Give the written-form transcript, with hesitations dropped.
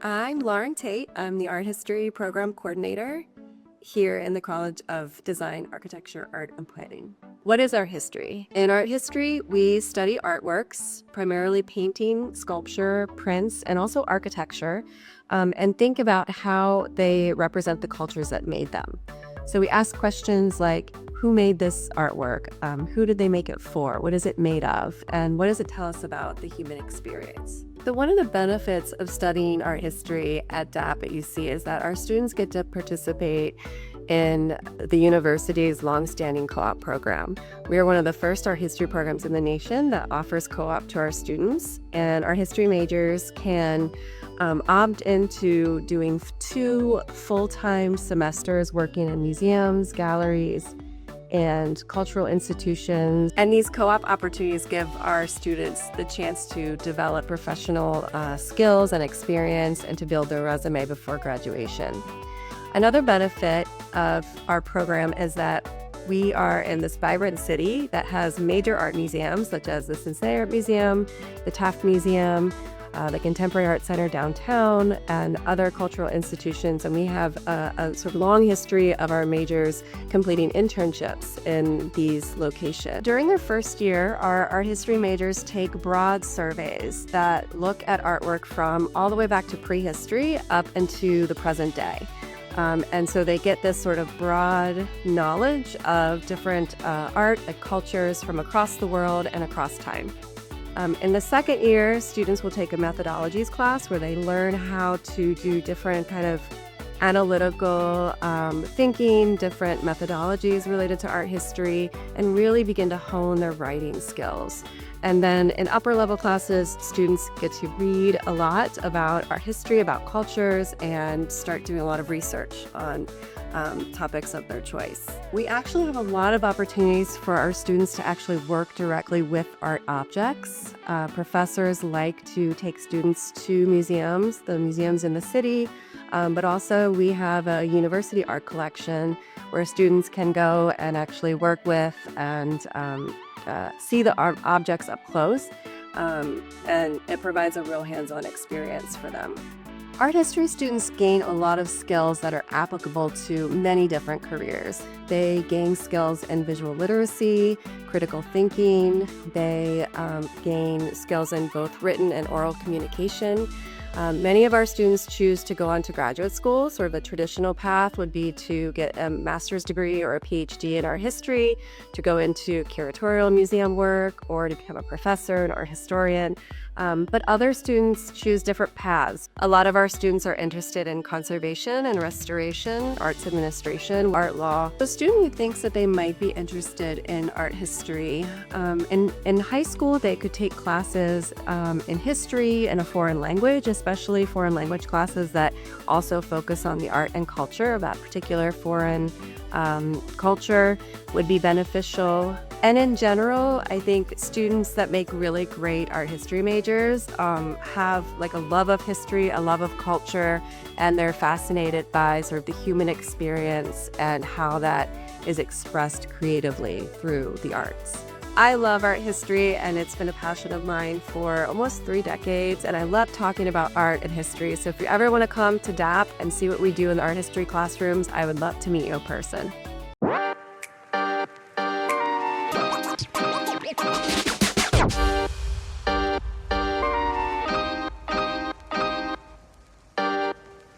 I'm Lauren Tate. I'm the Art History Program Coordinator here in the College of Design, Architecture, Art, and Planning. What is art history? In art history, we study artworks, primarily painting, sculpture, prints, and also architecture, and think about how they represent the cultures that made them. So we ask questions like, who made this artwork? Who did they make it for? What is it made of? And what does it tell us about the human experience? So one of the benefits of studying art history at DAP at UC is that our students get to participate in the university's longstanding co-op program. We are one of the first art history programs in the nation that offers co-op to our students, and our history majors can opt into doing 2 full-time semesters working in museums, galleries, and cultural institutions. And these co-op opportunities give our students the chance to develop professional skills and experience and to build their resume before graduation. Another benefit of our program is that we are in this vibrant city that has major art museums such as the Cincinnati Art Museum, the Taft Museum, the Contemporary Art Center downtown, and other cultural institutions. And we have a sort of long history of our majors completing internships in these locations. During their first year, our art history majors take broad surveys that look at artwork from all the way back to prehistory up into the present day. And so they get this sort of broad knowledge of different art and cultures from across the world and across time. In the second year, students will take a methodologies class where they learn how to do different kind of analytical thinking, different methodologies related to art history, and really begin to hone their writing skills. And then in upper level classes, students get to read a lot about art history, about cultures, and start doing a lot of research on topics of their choice. We actually have a lot of opportunities for our students to actually work directly with art objects. Professors like to take students to museums, the museums in the city, but also we have a university art collection where students can go and actually work with and see the art objects up close, and it provides a real hands-on experience for them. Art history students gain a lot of skills that are applicable to many different careers. They gain skills in visual literacy, critical thinking. They gain skills in both written and oral communication. Many of our students choose to go on to graduate school. Sort of a traditional path would be to get a master's degree or a PhD in art history, to go into curatorial museum work, or to become a professor, an art historian. But other students choose different paths. A lot of our students are interested in conservation and restoration, arts administration, art law. The student who thinks that they might be interested in art history, in high school they could take classes in history and a foreign language, especially foreign language classes that also focus on the art and culture of that particular foreign culture would be beneficial. And in general, I think students that make really great art history majors have like a love of history, a love of culture, and they're fascinated by sort of the human experience and how that is expressed creatively through the arts. I love art history, and it's been a passion of mine for almost 3 decades, and I love talking about art and history. So if you ever want to come to DAP and see what we do in the art history classrooms, I would love to meet you in person.